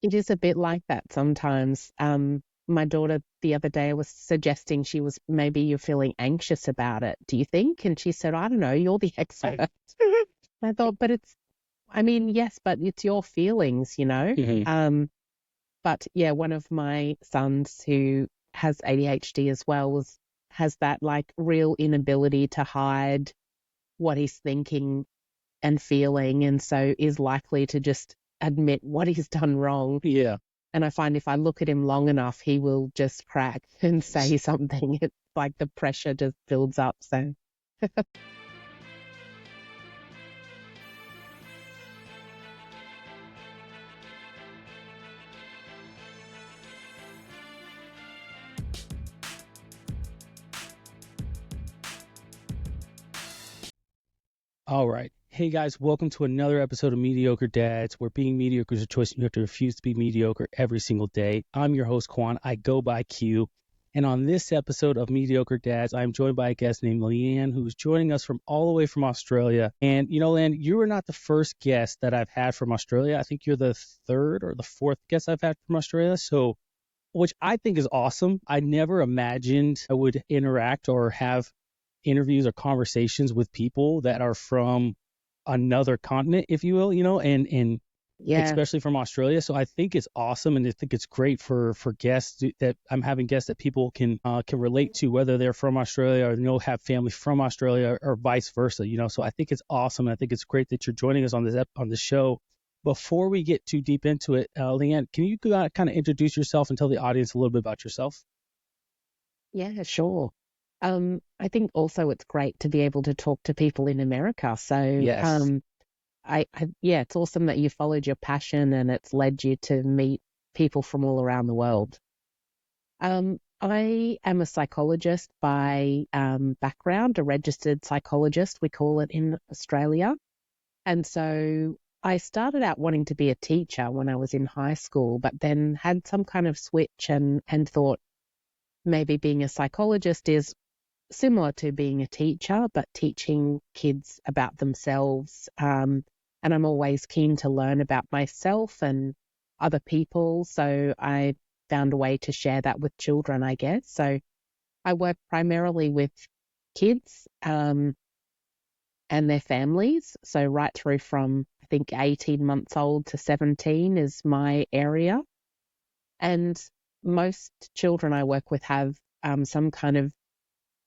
It is a bit like that sometimes. My daughter the other day was suggesting maybe you're feeling anxious about it. Do you think? And she said, I don't know, you're the expert. I thought, I mean, yes, but it's your feelings, you know? Hmm. But yeah, one of my sons who has ADHD as well has that like real inability to hide what he's thinking and feeling, and so is likely to just admit what he's done wrong. Yeah. And I find if I look at him long enough, he will just crack and say something. It's like the pressure just builds up. So All right. Hey guys, welcome to another episode of Mediocre Dads, where being mediocre is a choice and you have to refuse to be mediocre every single day. I'm your host, Quan. I go by Q. And on this episode of Mediocre Dads, I'm joined by a guest named Leanne, who's joining us from all the way from Australia. And, you know, Leanne, you were not the first guest that I've had from Australia. I think you're the third or the fourth guest I've had from Australia. So, which I think is awesome. I never imagined I would interact or have interviews or conversations with people that are from another continent, if you will, and yeah, especially from Australia. So I think it's awesome, and I think it's great for guests that I'm having guests that people can relate to, whether they're from Australia or have family from Australia or vice versa. So I think it's awesome. And I think it's great that you're joining us on this show. Before we get too deep into it, Leanne, can you kind of introduce yourself and tell the audience a little bit about yourself? yeah, sure. I think also it's great to be able to talk to people in America. So, Yes. yeah, it's awesome that you followed your passion and it's led you to meet people from all around the world. I am a psychologist by background, a registered psychologist, we call it in Australia. And so I started out wanting to be a teacher when I was in high school, but then had some kind of switch and thought maybe being a psychologist is similar to being a teacher, but teaching kids about themselves. And I'm always keen to learn about myself and other people. So I found a way to share that with children, I guess. So I work primarily with kids and their families. So right through from, I think, 18 months old to 17 is my area. And most children I work with have some kind of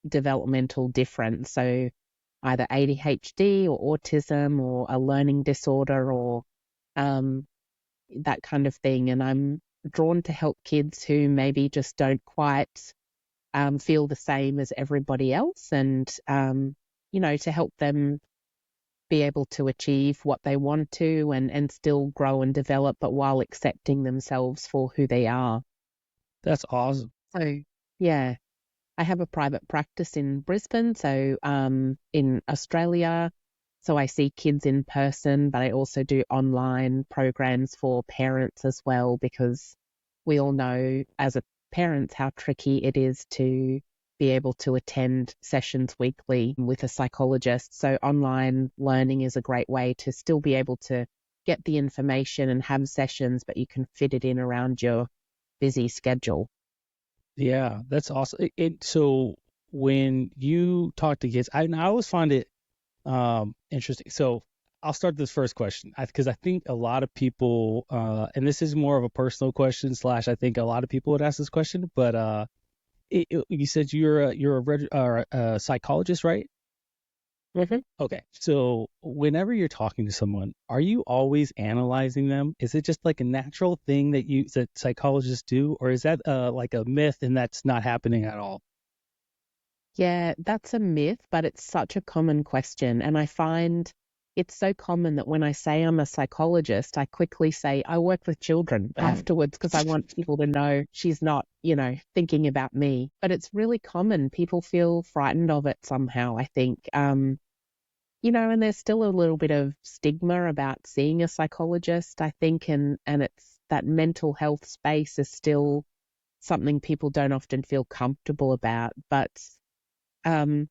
developmental difference. So either ADHD or autism or a learning disorder or um, that kind of thing. And I'm drawn to help kids who maybe just don't quite feel the same as everybody else and, to help them be able to achieve what they want to and still grow and develop, but while accepting themselves for who they are. That's awesome. So, yeah. I have a private practice in Brisbane, so in Australia. So I see kids in person, but I also do online programs for parents as well, because we all know as a parents how tricky it is to be able to attend sessions weekly with a psychologist. So online learning is a great way to still be able to get the information and have sessions, but you can fit it in around your busy schedule. Yeah, that's awesome. So when you talk to kids, I always find it interesting. So I'll start this first question because I think a lot of people, and this is more of a personal question slash I think a lot of people would ask this question, but you said you're a psychologist, right? Hmm. Okay. So whenever you're talking to someone, are you always analyzing them? Is it just like a natural thing that psychologists do, or is that like a myth and that's not happening at all? Yeah, that's a myth, but it's such a common question. And I find it's so common that when I say I'm a psychologist, I quickly say I work with children afterwards because I want people to know she's not, thinking about me. But it's really common. People feel frightened of it somehow, I think. And there's still a little bit of stigma about seeing a psychologist, I think, and it's that mental health space is still something people don't often feel comfortable about. But um,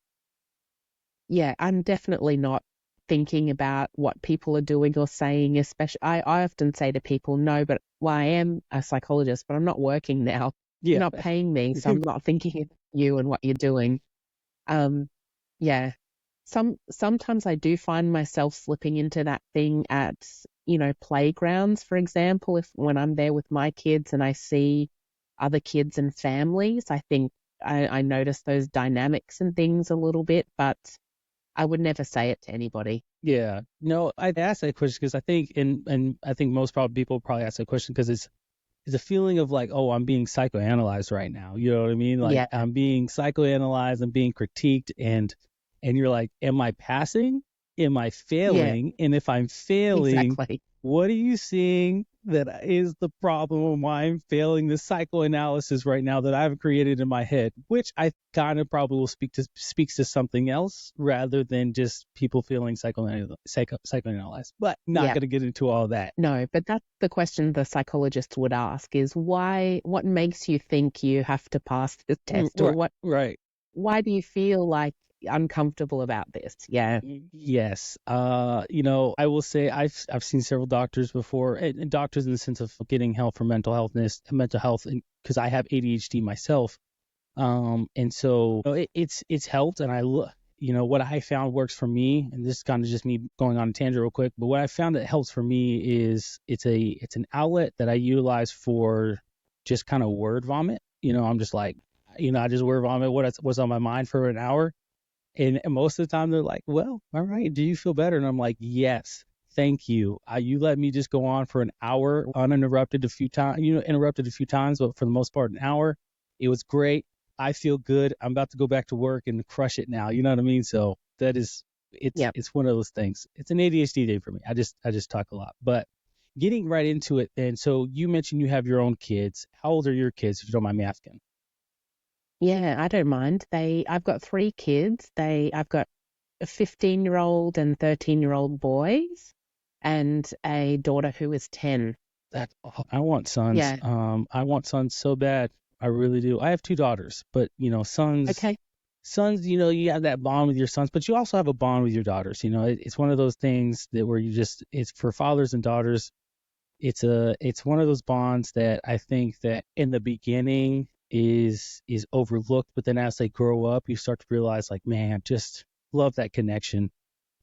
yeah, I'm definitely not thinking about what people are doing or saying, especially I often say to people, no, but well, I am a psychologist, but I'm not working now. You're Yeah. not paying me, so I'm not thinking of you and what you're doing. Um, yeah. Sometimes I do find myself slipping into that thing at, playgrounds, for example, if when I'm there with my kids and I see other kids and families, I think I notice those dynamics and things a little bit, but I would never say it to anybody. Yeah. No, I asked that question because I think, and I think most probably people probably ask that question because it's a feeling of like, oh, I'm being psychoanalyzed right now. You know what I mean? Like Yeah, I'm being psychoanalyzed, I'm being critiqued, and you're like, am I passing? Am I yeah, failing? And if I'm failing, exactly. what are you seeing that is the problem and why I'm failing this psychoanalysis right now that I've created in my head, which I kind of probably will speaks to something else rather than just people feeling psychoanalyzed. But not Yeah. going to get into all that. No, but that's the question the psychologist would ask is what makes you think you have to pass this test, or Right. Right. why do you feel like uncomfortable about this? Yeah. Yes. I will say I've seen several doctors before, and doctors in the sense of getting help for mental health, because I have ADHD myself. And so it's helped, and I look, what I found works for me, and this is kind of just me going on a tangent real quick, but what I found that helps for me is it's an outlet that I utilize for just kind of word vomit. I'm just like, I just word vomit what's on my mind for an hour. And most of the time they're like, well, all right, do you feel better? And I'm like, yes, thank you. You let me just go on for an hour uninterrupted a few times, interrupted a few times, but for the most part, an hour. It was great. I feel good. I'm about to go back to work and crush it now. You know what I mean? So Yep. it's one of those things. It's an ADHD day for me. I just talk a lot, but getting right into it. And so you mentioned you have your own kids. How old are your kids, if you don't mind me asking? Yeah, I don't mind. I've got three kids. I've got a 15-year-old and 13-year-old boys and a daughter who is 10. I want sons. Yeah. I want sons so bad. I really do. I have two daughters, but Okay. sons, you have that bond with your sons, but you also have a bond with your daughters. It's one of those things that where it's for fathers and daughters. It's one of those bonds that I think that in the beginning is overlooked, but then as they grow up, you start to realize like, man, just love that connection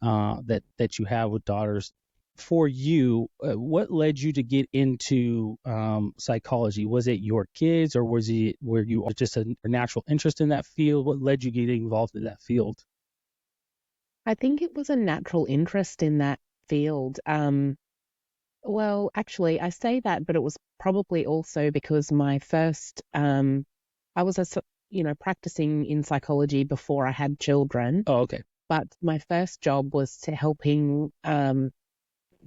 that you have with daughters. For you, what led you to get into psychology? Was it your kids, or were you just a natural interest in that field? What led you getting involved in that field? I think it was a natural interest in that field. Well, actually, I say that, but it was probably also because my first, I was practicing in psychology before I had children, Oh, okay. but my first job was to helping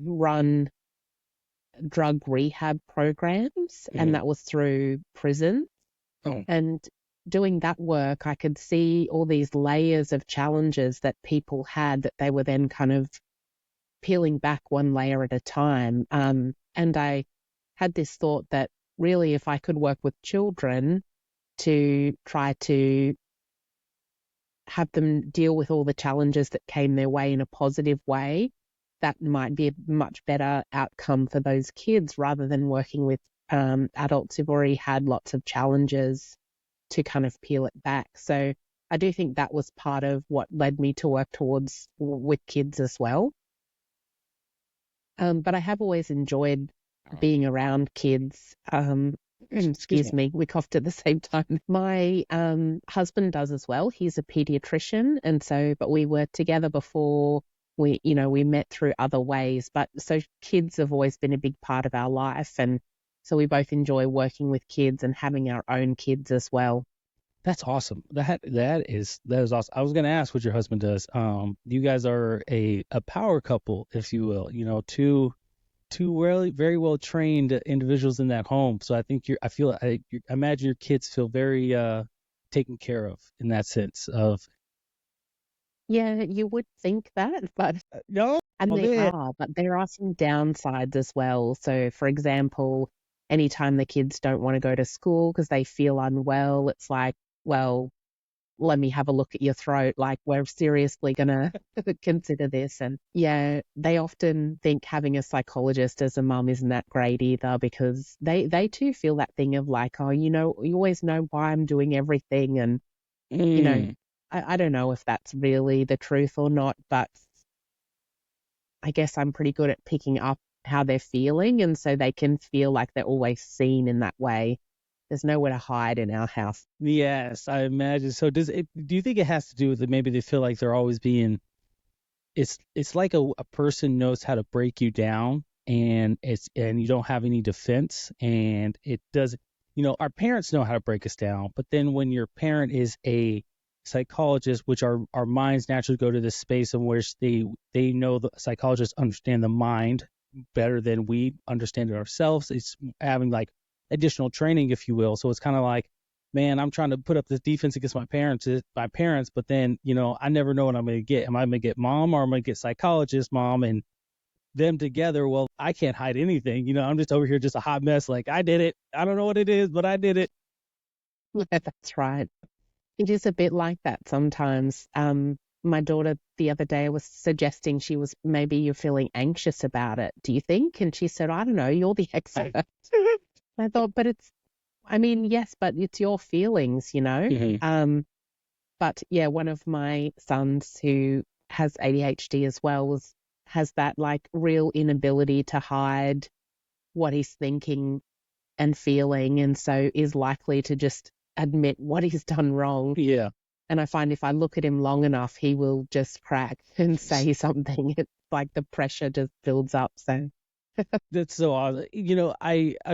run drug rehab programs, and Mm. that was through prison. Oh, And doing that work, I could see all these layers of challenges that people had that they were then kind of peeling back one layer at a time. And I had this thought that really, if I could work with children to try to have them deal with all the challenges that came their way in a positive way, that might be a much better outcome for those kids rather than working with adults who've already had lots of challenges to kind of peel it back. So I do think that was part of what led me to work towards with kids as well. But I have always enjoyed being around kids. excuse Excuse me. me, we coughed at the same time. My husband does as well. He's a pediatrician, and so, but we were together before we met through other ways. But so kids have always been a big part of our life, and so we both enjoy working with kids and having our own kids as well. That's awesome. That is awesome. I was gonna ask what your husband does. You guys are a power couple, if you will. Two really very well trained individuals in that home. So I think I imagine your kids feel very taken care of in that sense of. Yeah, you would think that, but No, and oh, man. but there are some downsides as well. So, for example, anytime the kids don't want to go to school because they feel unwell, it's like, well, let me have a look at your throat. Like, we're seriously going to consider this. And yeah, they often think having a psychologist as a mum isn't that great either, because they too feel that thing of like, oh, you always know why I'm doing everything. And, you know, Mm. I don't know if that's really the truth or not, but I guess I'm pretty good at picking up how they're feeling. And so they can feel like they're always seen in that way. There's nowhere to hide in our house. Yes, I imagine. So do you think it has to do with it? Maybe they feel like they're always being, it's like a person knows how to break you down, and you don't have any defense, and it does, our parents know how to break us down, but then when your parent is a psychologist, which our minds naturally go to this space in which they know the psychologists understand the mind better than we understand it ourselves. It's having like additional training, if you will. So it's kind of like, man, I'm trying to put up this defense against my parents, but then, I never know what I'm going to get. Am I going to get mom, or am I going to get psychologist mom, and them together? Well, I can't hide anything. I'm just over here, just a hot mess. Like, I did it. I don't know what it is, but I did it. Yeah, that's right. It is a bit like that sometimes. My daughter the other day was suggesting maybe you're feeling anxious about it. Do you think? And she said, I don't know, you're the expert. I thought, yes, but it's your feelings, Mm-hmm. But yeah, one of my sons who has ADHD as well has that like real inability to hide what he's thinking and feeling, and so is likely to just admit what he's done wrong. Yeah. And I find if I look at him long enough, he will just crack and say something. It's like the pressure just builds up. So That's so awesome.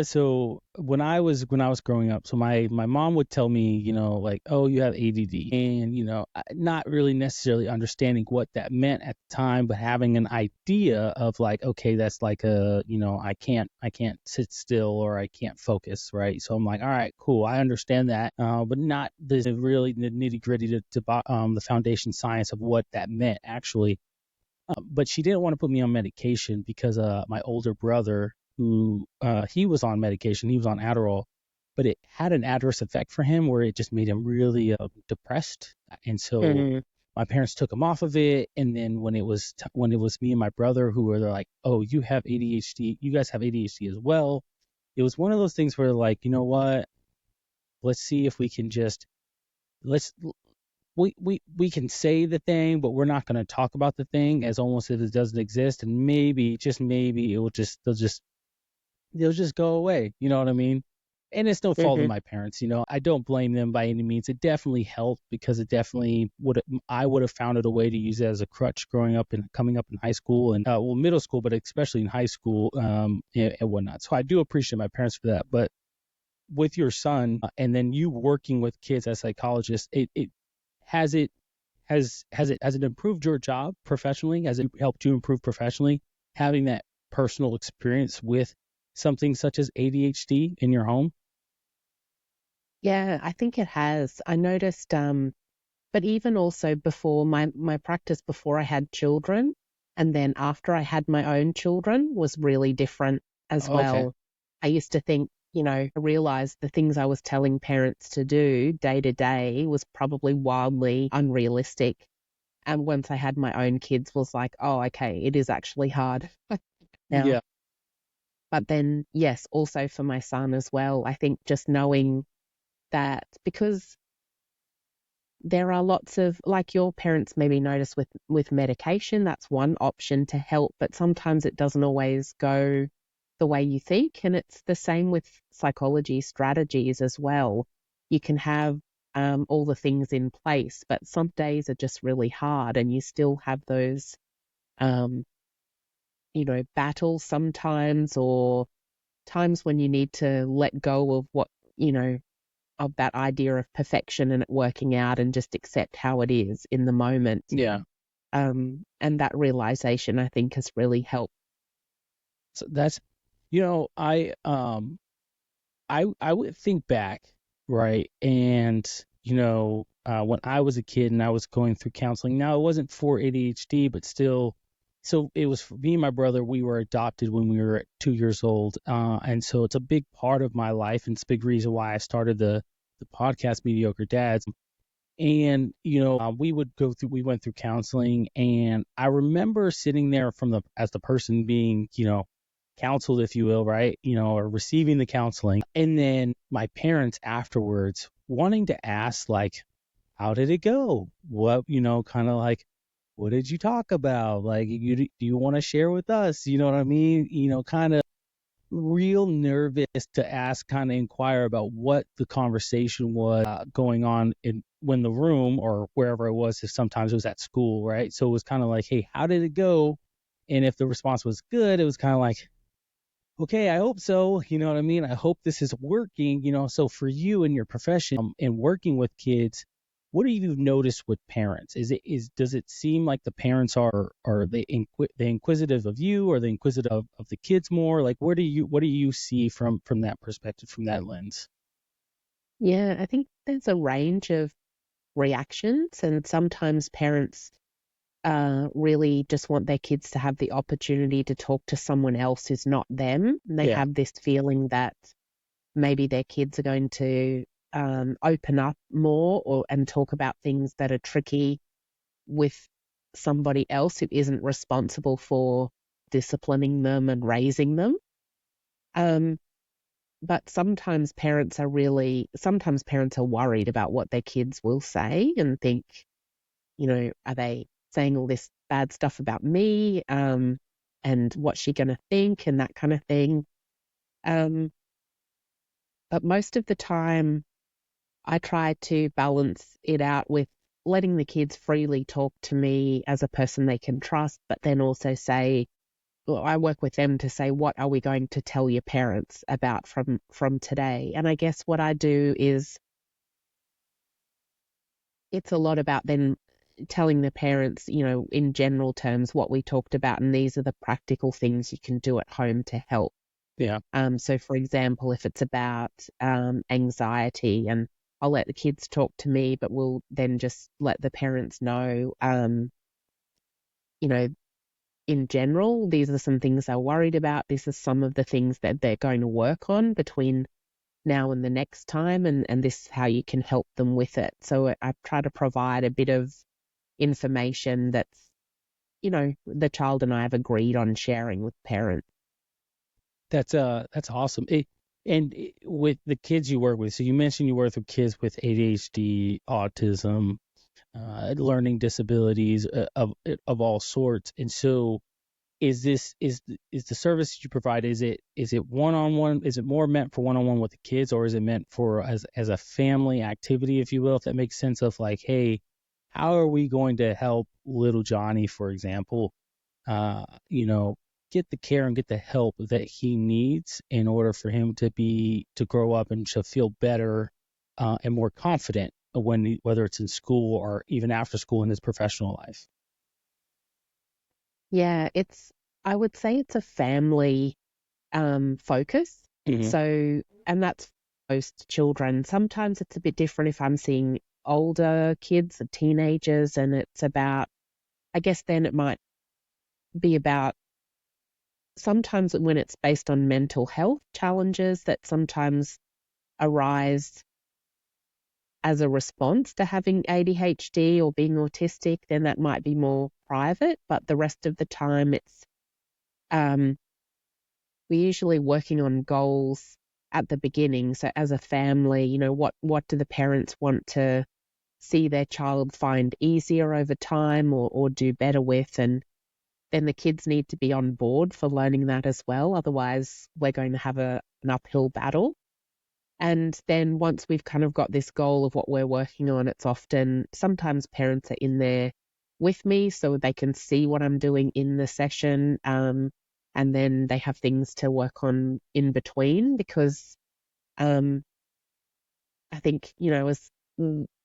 So when I was growing up, so my mom would tell me, like, oh, you have ADD, and not really necessarily understanding what that meant at the time, but having an idea of like, okay, that's like I can't sit still, or I can't focus, right? So I'm like, all right, cool, I understand that, but not the nitty gritty the foundation science of what that meant actually. But she didn't want to put me on medication because my older brother, who he was on medication, he was on Adderall, but it had an adverse effect for him where it just made him really depressed. And so mm, my parents took him off of it. And then when it was me and my brother who were like, oh, you have ADHD, you guys have ADHD as well. It was one of those things where like, you know what? Let's see if we can just let's we can say the thing, but we're not going to talk about the thing as almost if it doesn't exist. And maybe, just maybe, they'll just go away. You know what I mean? And it's no fault of hmm my parents. I don't blame them by any means. It definitely helped because it definitely I would have found it a way to use it as a crutch growing up and coming up in high school and middle school, but especially in high school and whatnot. So I do appreciate my parents for that. But with your son and then you working with kids as psychologists, has it has it improved your job professionally? Has it helped you improve professionally, having that personal experience with something such as ADHD in your home? Yeah, I think it has. I noticed, but even also before my practice before I had children, and then after I had my own children was really different as Okay. well. I used to think, I realized the things I was telling parents to do day to day was probably wildly unrealistic. And once I had my own kids was like, oh, okay, it is actually hard now. Yeah. But then, yes, also for my son as well, I think just knowing that, because there are lots of, like your parents maybe notice with medication, that's one option to help, but sometimes it doesn't always go the way you think. And it's the same with psychology strategies as well. You can have all the things in place, but some days are just really hard, and you still have those, um, battles sometimes, or times when you need to let go of of that idea of perfection and it working out, and just accept how it is in the moment. Yeah. And that realization, I think, has really helped. So that's, I would think back, right? And, when I was a kid and I was going through counseling, now it wasn't for ADHD, but still, so it was for me and my brother. We were adopted when we were 2 years old. And so it's a big part of my life. And it's a big reason why I started the podcast Mediocre Dads. And, we went through counseling, and I remember sitting there as the person being, counseled, if you will, right? Or receiving the counseling. And then my parents afterwards wanting to ask, like, how did it go? What, kind of like, what did you talk about? Like, do you want to share with us? You know what I mean? Kind of real nervous to ask, kind of inquire about what the conversation was going on when the room or wherever it was. If sometimes it was at school, right? So it was kind of like, hey, how did it go? And if the response was good, it was kind of like, okay, I hope so. You know what I mean? I hope this is working. So for you in your profession and working with kids, what do you notice with parents? Does it seem like the parents are they inquisitive of you, or they inquisitive of the kids more? Like, what do you see from that perspective, from that lens? Yeah, I think there's a range of reactions, and sometimes parents really just want their kids to have the opportunity to talk to someone else who's not them. And they Yeah. have this feeling that maybe their kids are going to open up more and talk about things that are tricky with somebody else who isn't responsible for disciplining them and raising them. Um, but sometimes parents are worried about what their kids will say and think, are they saying all this bad stuff about me? And what's she going to think and that kind of thing. Um, but most of the time, I try to balance it out with letting the kids freely talk to me as a person they can trust, but then also say, well, I work with them to say, what are we going to tell your parents about from today? And I guess what I do is it's a lot about then telling the parents, in general terms, what we talked about, and these are the practical things you can do at home to help. Yeah. So, for example, if it's about anxiety, and I'll let the kids talk to me, but we'll then just let the parents know, you know, in general, these are some things they're worried about. This is some of the things that they're going to work on between now and the next time, and this is how you can help them with it. So I try to provide a bit of information that's, the child and I have agreed on sharing with parents. That's awesome. With the kids you work with, so you mentioned you work with kids with ADHD, autism, learning disabilities of all sorts. And so, is the service you provide, is it one-on-one? Is it more meant for one-on-one with the kids, or is it meant for as a family activity, if you will, if that makes sense? Of like, hey, how are we going to help little Johnny, for example, uh, you know, get the care and get the help that he needs in order for him to grow up and to feel better and more confident whether it's in school or even after school in his professional life. Yeah, I would say it's a family focus. Hmm. So, and that's for most children. Sometimes it's a bit different if I'm seeing older kids or teenagers, and it's about, I guess then it might be about sometimes when it's based on mental health challenges that sometimes arise as a response to having ADHD or being autistic, then that might be more private. But the rest of the time, um, we're usually working on goals at the beginning. So as a family, what do the parents want to see their child find easier over time or do better with? And then the kids need to be on board for learning that as well. Otherwise, we're going to have an uphill battle. And then once we've kind of got this goal of what we're working on, it's often sometimes parents are in there with me so they can see what I'm doing in the session. And then they have things to work on in between because I think, as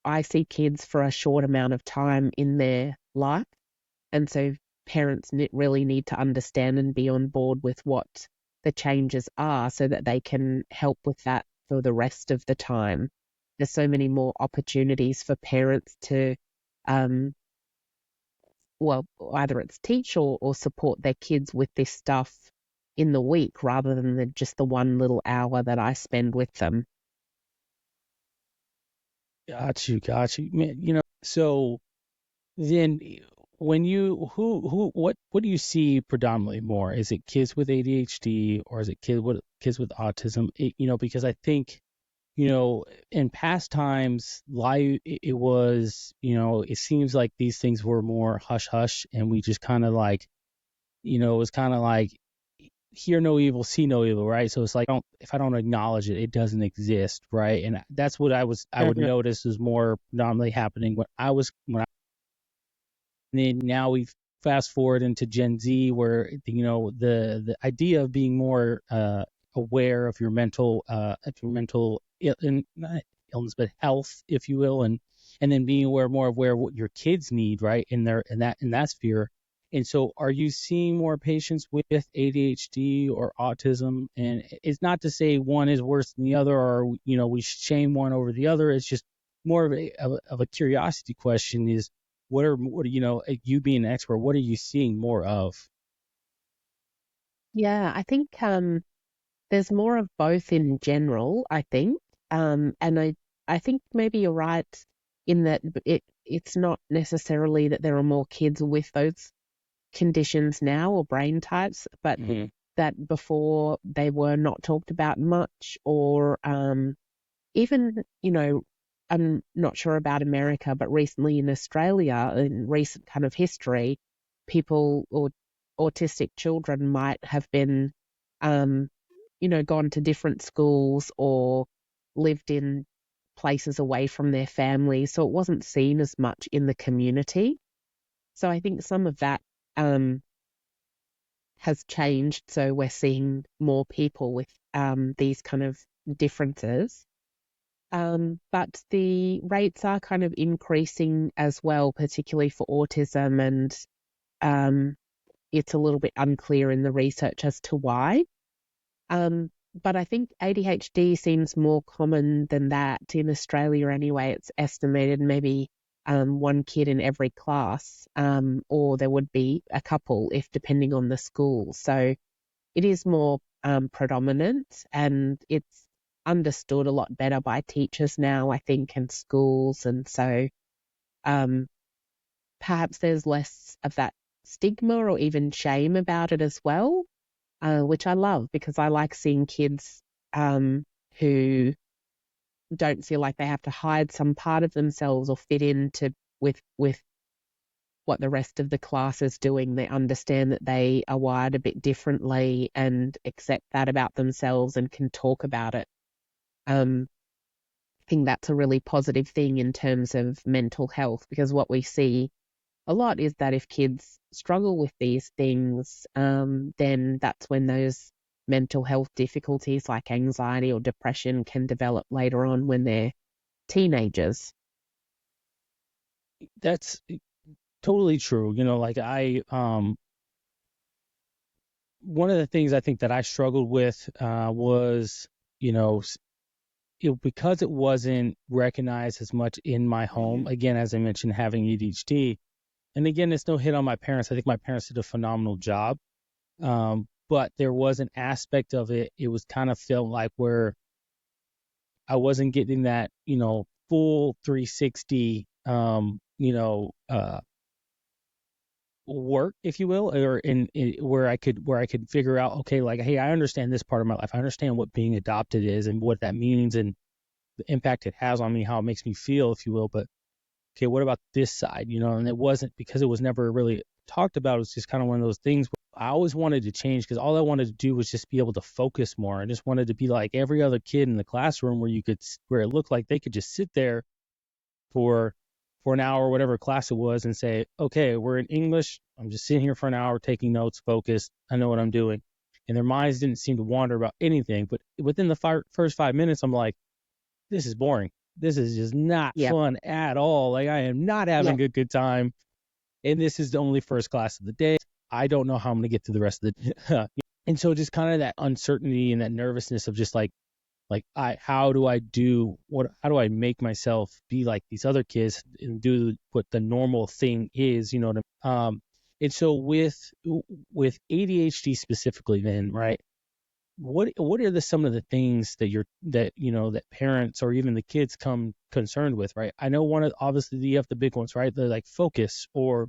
I see kids for a short amount of time in their life. And so parents really need to understand and be on board with what the changes are so that they can help with that for the rest of the time. There's so many more opportunities for parents to, um, well, either it's teach or support their kids with this stuff in the week rather than just the one little hour that I spend with them. Got you, man. So then when what do you see predominantly more? Is it kids with ADHD or is it kids with autism? Because I think, in past times, life, it was, it seems like these things were more hush hush, and we just kind of like, it was kind of like hear no evil, see no evil, right? So it's like, if I don't acknowledge it, it doesn't exist, right? And that's what I would Mhm. notice is more predominantly happening when I, and then now we fast forward into Gen Z, where the idea of being more aware of your not illness, but health, if you will, and then being more aware of what your kids need, right, in that sphere. And so, are you seeing more patients with ADHD or autism? And it's not to say one is worse than the other, or we shame one over the other. It's just more of a curiosity question: is what are you being an expert, what are you seeing more of? Yeah, I think there's more of both in general, I think. And I think maybe you're right in that it's not necessarily that there are more kids with those conditions now or brain types, but Hmm. that before they were not talked about much, or even, I'm not sure about America, but recently in Australia, in recent kind of history, people or autistic children might have been, um, gone to different schools or lived in places away from their families. So it wasn't seen as much in the community. So I think some of that um, has changed. So we're seeing more people with these kind of differences. But the rates are kind of increasing as well, particularly for autism, and um, it's a little bit unclear in the research as to why. But I think ADHD seems more common than that in Australia anyway. It's estimated maybe one kid in every class, or there would be a couple if depending on the school. So it is more predominant, and it's understood a lot better by teachers now, I think, and schools. And so um, perhaps there's less of that stigma or even shame about it as well, which I love because I like seeing kids who don't feel like they have to hide some part of themselves or fit into with what the rest of the class is doing. They understand that they are wired a bit differently and accept that about themselves and can talk about it. I think that's a really positive thing in terms of mental health, because what we see a lot is that if kids struggle with these things, then that's when those mental health difficulties like anxiety or depression can develop later on when they're teenagers. That's totally true. Like one of the things I think that I struggled with was, you know s- because it wasn't recognized as much in my home, again, as I mentioned, having ADHD. And again, it's no hit on my parents. I think my parents did a phenomenal job. But there was an aspect of it. It was kind of felt like where I wasn't getting that, full 360, work, if you will, or where I could figure out, okay, like, hey, I understand this part of my life. I understand what being adopted is and what that means and the impact it has on me, how it makes me feel, if you will. But okay, what about this side? And it wasn't because it was never really talked about. It was just kind of one of those things where I always wanted to change because all I wanted to do was just be able to focus more. I just wanted to be like every other kid in the classroom where it looked like they could just sit there for an hour, whatever class it was, and say, okay, we're in English. I'm just sitting here for an hour taking notes, focused. I know what I'm doing. And their minds didn't seem to wander about anything. But within the first 5 minutes, I'm like, this is boring. This is just not Yep. fun at all. Like, I am not having Yep. a good time. And this is the only first class of the day. I don't know how I'm going to get through the rest of the And so just kind of that uncertainty and that nervousness of just like how do I make myself be like these other kids and do what the normal thing is, what and so with ADHD specifically then, right? what are some of the things that parents or even the kids come concerned with, right? I know obviously you have the big ones, right? They're like focus or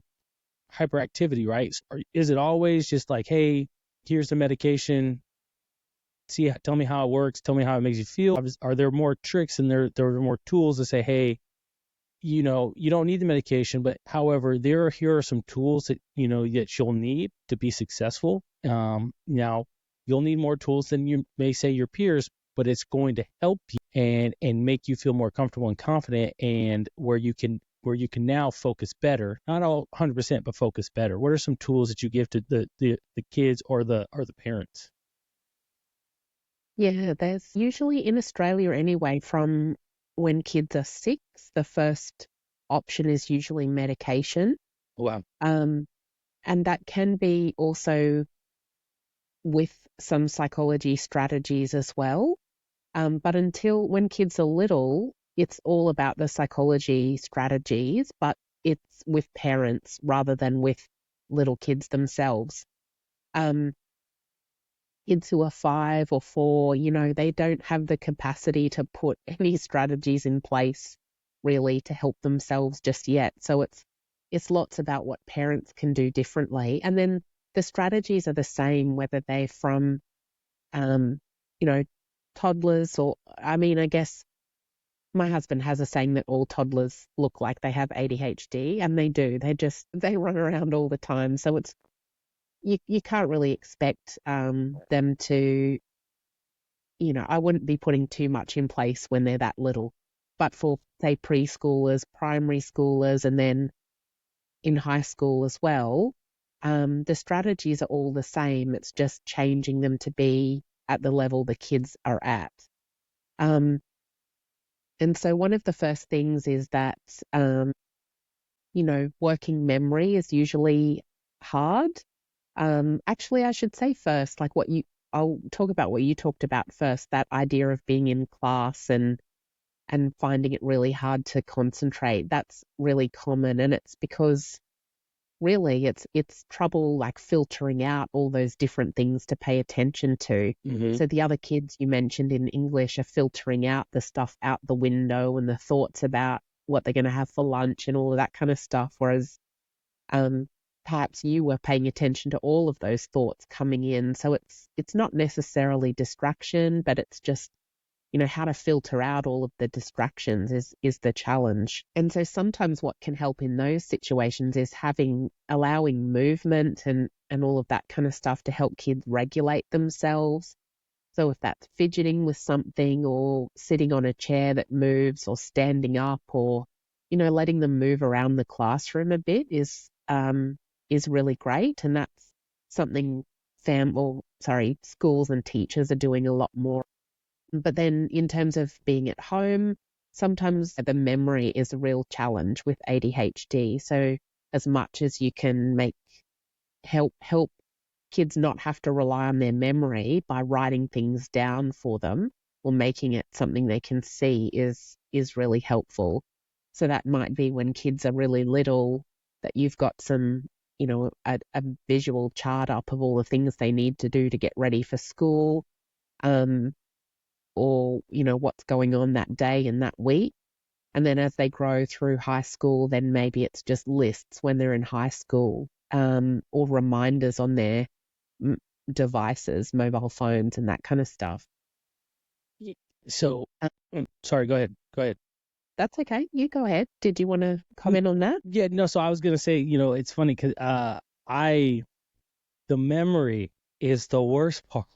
hyperactivity, right? Or is it always just like, hey, here's the medication, tell me how it works, tell me how it makes you feel? Are there more tricks and there are more tools to say, hey, you don't need the medication, but however, here are some tools that that you'll need to be successful. Now you'll need more tools than you may say your peers, but it's going to help you and make you feel more comfortable and confident, and where you can now focus better, not all 100%, but focus better. What are some tools that you give to the kids or the parents? Yeah, there's usually in Australia anyway, from when kids are 6, the first option is usually medication. Wow. And that can be also with some psychology strategies as well. But until when kids are little, it's all about the psychology strategies, but it's with parents rather than with little kids themselves. Kids who are 5 or 4, they don't have the capacity to put any strategies in place really to help themselves just yet. So it's lots about what parents can do differently. And then the strategies are the same, whether they're from, toddlers or, I guess my husband has a saying that all toddlers look like they have ADHD, and they do. They run around all the time. So you can't really expect them to, I wouldn't be putting too much in place when they're that little. But for, say, preschoolers, primary schoolers, and then in high school as well, the strategies are all the same. It's just changing them to be at the level the kids are at. And so one of the first things is that, working memory is usually hard. Actually, I should say first, like I'll talk about what you talked about first, that idea of being in class and finding it really hard to concentrate. That's really common, and it's because really it's trouble like filtering out all those different things to pay attention to. Mm-hmm. So the other kids you mentioned in English are filtering out the stuff out the window and the thoughts about what they're going to have for lunch and all of that kind of stuff, whereas perhaps you were paying attention to all of those thoughts coming in. So it's not necessarily distraction, but it's just, how to filter out all of the distractions is the challenge. And so sometimes what can help in those situations is allowing movement and all of that kind of stuff to help kids regulate themselves. So if that's fidgeting with something or sitting on a chair that moves or standing up or, letting them move around the classroom a bit is really great. And that's something schools and teachers are doing a lot more. But then in terms of being at home, sometimes the memory is a real challenge with ADHD. So as much as you can help kids not have to rely on their memory by writing things down for them or making it something they can see is really helpful. So that might be when kids are really little, that you've got some, a visual chart up of all the things they need to do to get ready for school. Or, what's going on that day and that week. And then as they grow through high school, then maybe it's just lists when they're in high school, or reminders on their devices, mobile phones and that kind of stuff. So, sorry, go ahead. That's okay. You go ahead. Did you want to comment on that? Yeah, no, so I was going to say, it's funny because the memory is the worst part.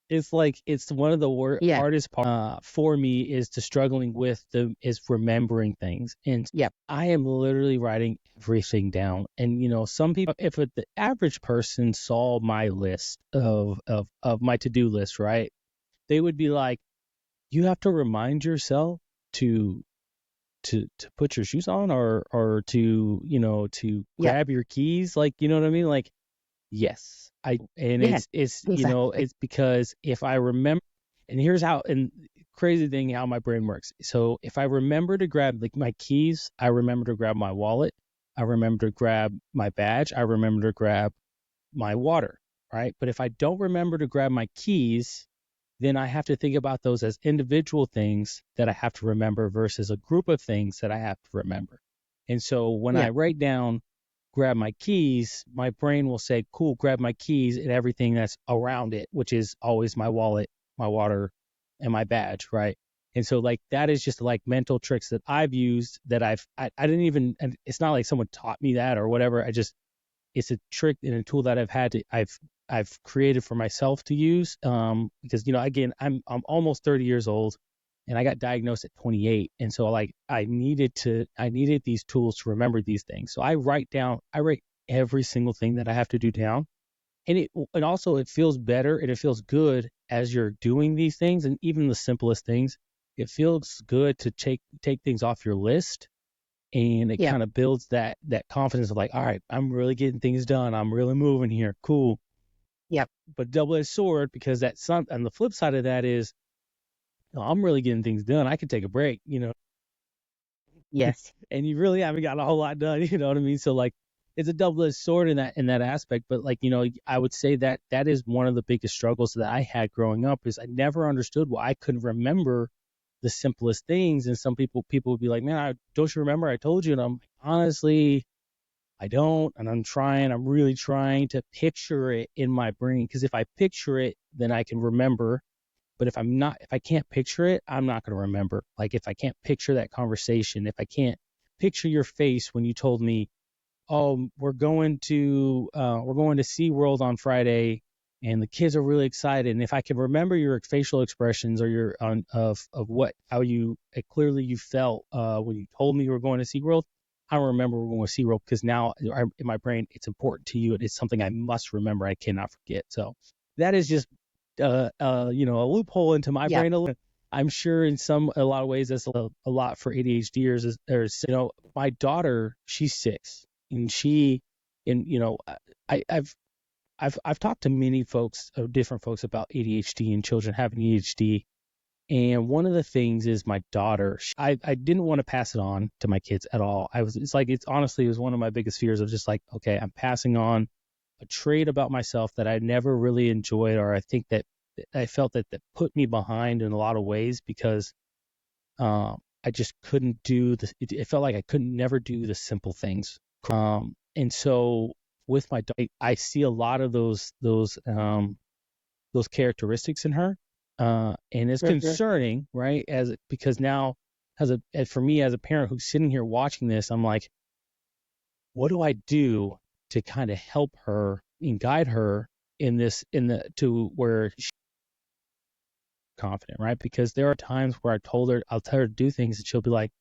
It's like it's one of the hardest part for me is struggling with is remembering things, and I am literally writing everything down. And some people, if the average person saw my list of my to-do list, right, they would be like, "You have to remind yourself to put your shoes on, or to grab your keys, like what I mean, like." Yes, it's exactly. it's because if I remember, and here's how, and crazy thing how my brain works. So if I remember to grab like my keys, I remember to grab my wallet, I remember to grab my badge, I remember to grab my water, right? But if I don't remember to grab my keys, then I have to think about those as individual things that I have to remember versus a group of things that I have to remember. And so when Yeah. I write down, grab my keys, my brain will say, cool, grab my keys and everything that's around it, which is always my wallet, my water, and my badge, right? And so like that is just like mental tricks that I've used that I didn't even, and it's not like someone taught me that or whatever. It's a trick and a tool that I've created for myself to use. Because, again, I'm almost 30 years old and I got diagnosed at 28. And so like I needed these tools to remember these things. So I write every single thing that I have to do down. And also it feels better and it feels good as you're doing these things. And even the simplest things, it feels good to take things off your list, and it Yeah. kind of builds that confidence of like, all right, I'm really getting things done. I'm really moving here. Cool. Yep. But double-edged sword, because on the flip side of that is, I'm really getting things done. I can take a break, Yes. and you really haven't gotten a whole lot done. You know what I mean? So like, it's a double-edged sword in that aspect. But like, I would say that is one of the biggest struggles that I had growing up, is I never understood why I couldn't remember the simplest things. And some people would be like, man, don't you remember I told you? And I'm like, honestly, I don't. And I'm really trying to picture it in my brain, because if I picture it, then I can remember. But if I can't picture it, I'm not going to remember. Like if I can't picture that conversation, if I can't picture your face when you told me, oh, we're going to SeaWorld on Friday, and the kids are really excited. And if I can remember your facial expressions or your how you clearly you felt when you told me you were going to SeaWorld, I don't remember we're going to SeaWorld, because now in my brain it's important to you and it's something I must remember. I cannot forget. So that is just a loophole into my Yep. brain. I'm sure in a lot of ways that's a lot for ADHDers. My daughter, she's 6, and I've talked to many folks, different folks, about ADHD and children having ADHD. And one of the things is my daughter, I didn't want to pass it on to my kids at all. It's honestly, it was one of my biggest fears of just like, okay, I'm passing on a trait about myself that I never really enjoyed, or I think that I felt that put me behind in a lot of ways, because I just couldn't do this. It felt like I couldn't never do the simple things. And so with my daughter, I see a lot of those characteristics in her. And it's concerning, right? Because now for me as a parent who's sitting here watching this, I'm like, what do I do to kind of help her and guide her to where she's confident, right? Because there are times where I'll tell her to do things and she'll be like,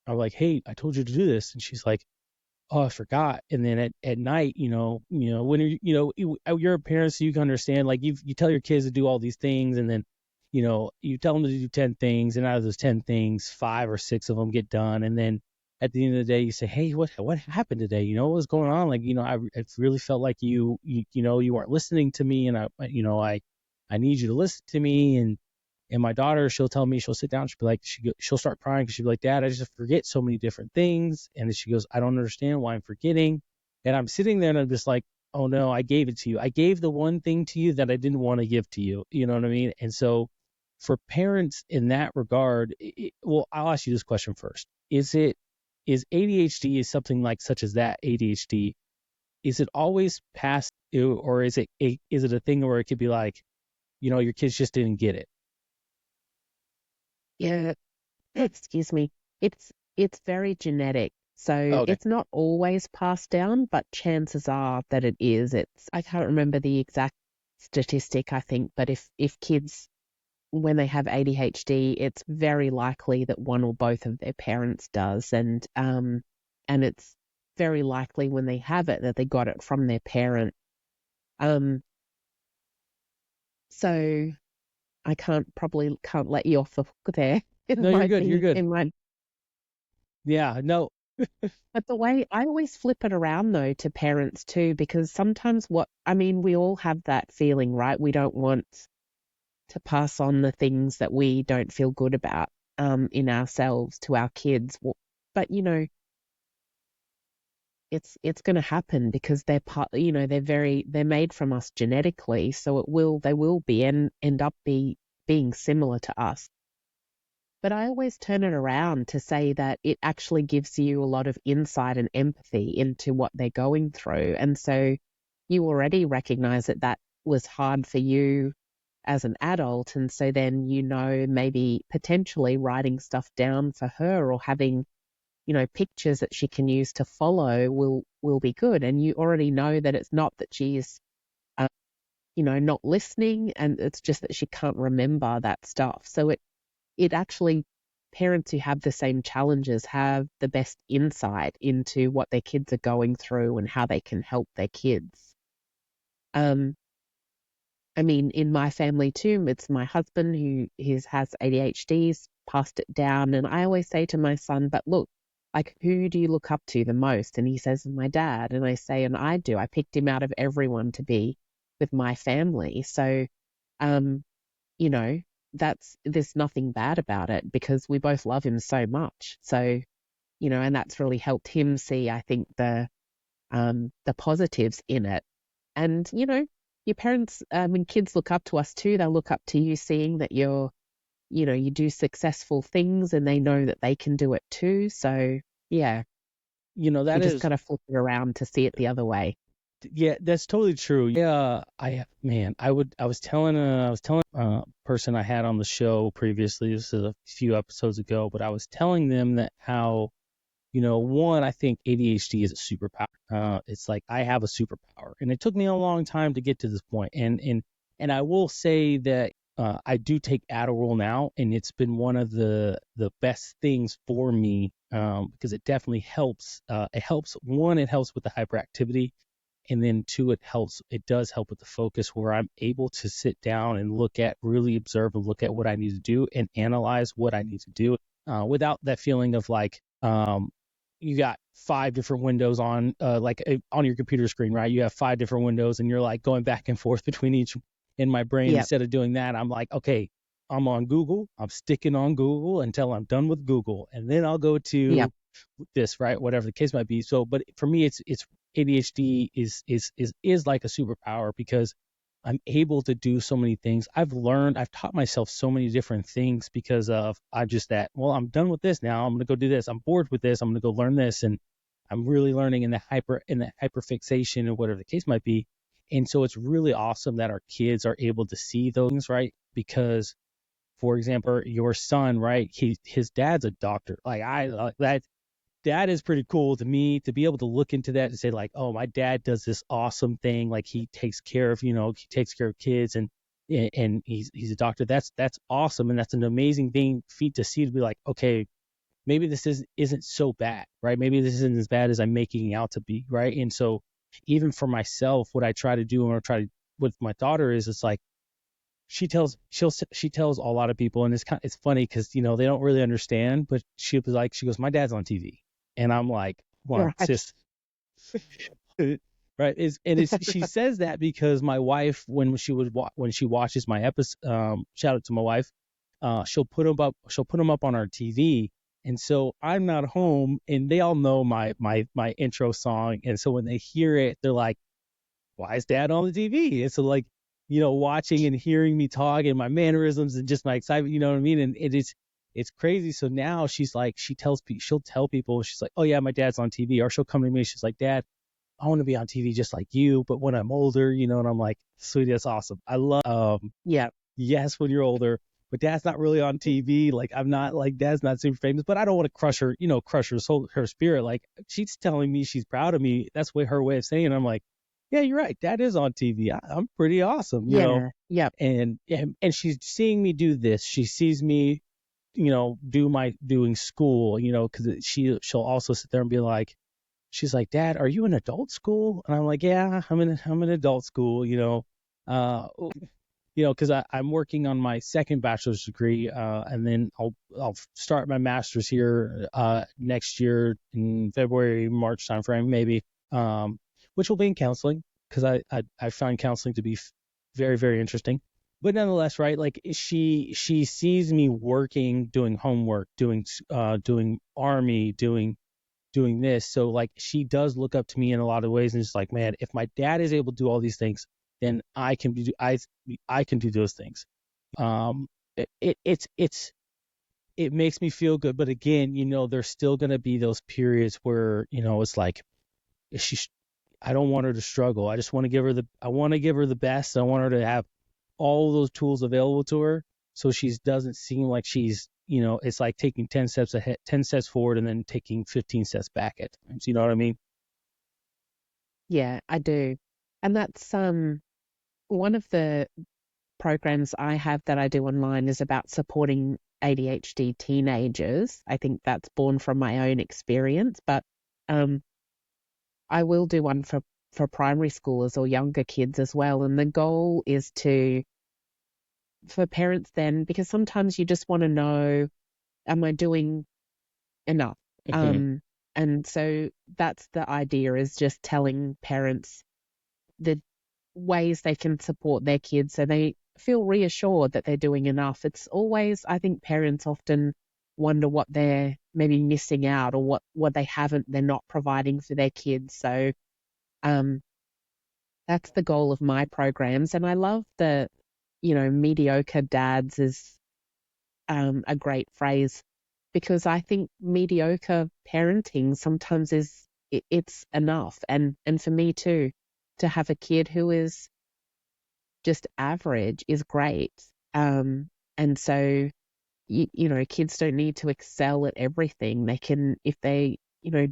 I'm like, hey, I told you to do this. And she's like, oh, I forgot. And then at night, when you're a parent, so you can understand, like you tell your kids to do all these things, and then, you tell them to do 10 things, and out of those 10 things, 5 or 6 of them get done. And then at the end of the day, you say, hey, what happened today? What was going on? Like, I really felt like you weren't listening to me, and I need you to listen to me. And my daughter, she'll tell me, she'll sit down, she'll be like, she'll start crying, because she'll be like, Dad, I just forget so many different things. And then she goes, I don't understand why I'm forgetting. And I'm sitting there and I'm just like, oh no, I gave it to you. I gave the one thing to you that I didn't want to give to you. You know what I mean? And so for parents in that regard, well, I'll ask you this question first. Is ADHD is something like such as that ADHD? Is it always past, or is it a thing where it could be like, your kids just didn't get it? Yeah. Excuse me. It's very genetic. So Okay. it's not always passed down, but chances are that it is. I can't remember the exact statistic, I think, but if kids, when they have ADHD, it's very likely that one or both of their parents does, and it's very likely when they have it that they got it from their parent. So I probably can't let you off the hook there. No, you're good. You're good. Yeah, no. But the way I always flip it around though to parents too, because sometimes we all have that feeling, right? We don't want to pass on the things that we don't feel good about in ourselves to our kids. But it's going to happen because they're part, they're made from us genetically, so they will be and end up being similar to us. But I always turn it around to say that it actually gives you a lot of insight and empathy into what they're going through. And so you already recognize that that was hard for you as an adult. And so then, maybe potentially writing stuff down for her or having, pictures that she can use to follow will be good. And you already know that it's not that she's, not listening, and it's just that she can't remember that stuff. So it actually, parents who have the same challenges have the best insight into what their kids are going through and how they can help their kids. I mean, in my family too, it's my husband who has ADHD's passed it down. And I always say to my son, but look, like, who do you look up to the most? And he says, my dad. And I say, and I do. I picked him out of everyone to be with my family. So, there's nothing bad about it because we both love him so much. So, and that's really helped him see, I think, the positives in it. And, your parents, when kids look up to us too, they'll look up to you seeing that you do successful things and they know that they can do it too. So, yeah, That you just is, got to flip it around to see it the other way. yeah, that's totally true. Yeah, I was telling a person I had on the show previously, this is a few episodes ago, but I was telling them that how, one, I think ADHD is a superpower. It's like I have a superpower, and it took me a long time to get to this point. And I will say that I do take Adderall now, and it's been one of the best things for me because it definitely helps. It helps with the hyperactivity. And then two, it does help with the focus where I'm able to sit down and really observe and look at what I need to do and analyze what I need to do without that feeling of like, you got 5 different windows on your computer screen, right? You have 5 different windows and you're like going back and forth between each in my brain. Yep. Instead of doing that, I'm like, okay, I'm on Google. I'm sticking on Google until I'm done with Google. And then I'll go to this, right? Whatever the case might be. So, but for me, it's ADHD is like a superpower because I'm able to do so many things. I've taught myself so many different things because of I'm done with this now. I'm going to go do this. I'm bored with this. I'm going to go learn this. And I'm really learning in the hyperfixation and whatever the case might be. And so it's really awesome that our kids are able to see those things, right? Because, for example, your son, right? His dad's a doctor. That is pretty cool to me to be able to look into that and say like, oh, my dad does this awesome thing. Like he takes care of kids and he's a doctor. That's awesome. And that's an amazing feat to see, to be like, okay, maybe this isn't so bad, right? Maybe this isn't as bad as I'm making it out to be. Right. And so even for myself, what I try to do with my daughter is it's like, she tells a lot of people, and it's funny because they don't really understand, but she goes, my dad's on TV. And I'm like, come on, sis. Right. She says that because my wife, when she watches my episode, shout out to my wife, she'll put them up on our TV. And so I'm not home and they all know my intro song. And so when they hear it, they're like, why is dad on the TV? And so like, watching and hearing me talk and my mannerisms and just my excitement, you know what I mean? And it's crazy. So now she's like, she'll tell people, she's like, oh yeah, my dad's on TV. Or she'll come to me, she's like, Dad, I want to be on TV just like you, but when I'm older, and I'm like, sweetie, that's awesome. I love, yes, when you're older, but dad's not really on TV. Like I'm not like, dad's not super famous, but I don't want to crush her soul, her spirit. Like she's telling me she's proud of me. That's her way of saying it. I'm like, yeah, you're right. Dad is on TV. I'm pretty awesome, Yeah. And she's seeing me do this. She sees me, doing school, because she'll also sit there and be like, she's like, Dad, are you in adult school? And I'm like, yeah, I'm in adult school, because I'm working on my second bachelor's degree, and then I'll start my master's here next year in February, March timeframe, maybe. Which will be in counseling because I find counseling to be very, very interesting. But nonetheless, right, like she sees me working, doing homework, doing army, doing doing this. So like she does look up to me in a lot of ways, and it's like, man, if my dad is able to do all these things, then I can do those things. Um, it makes me feel good, but again, there's still gonna be those periods where it's like she I don't want her to struggle. I just want to give her the best. I want her to have all those tools available to her, so she doesn't seem like she's, it's like taking 10 steps ahead, 10 steps forward, and then taking 15 steps back at times. You know what I mean? Yeah, I do. And that's one of the programs I have that I do online is about supporting ADHD teenagers. I think that's born from my own experience, but I will do one for primary schoolers or younger kids as well. And the goal is for parents then, because sometimes you just want to know, am I doing enough? Mm-hmm. And so that's the idea, is just telling parents the ways they can support their kids so they feel reassured that they're doing enough. It's always, I think parents often wonder what they're maybe missing out, or what they're not providing for their kids. So that's the goal of my programs. And I love mediocre dads is a great phrase, because I think mediocre parenting sometimes it's enough. And for me too, to have a kid who is just average is great. And so, kids don't need to excel at everything. They can, if they,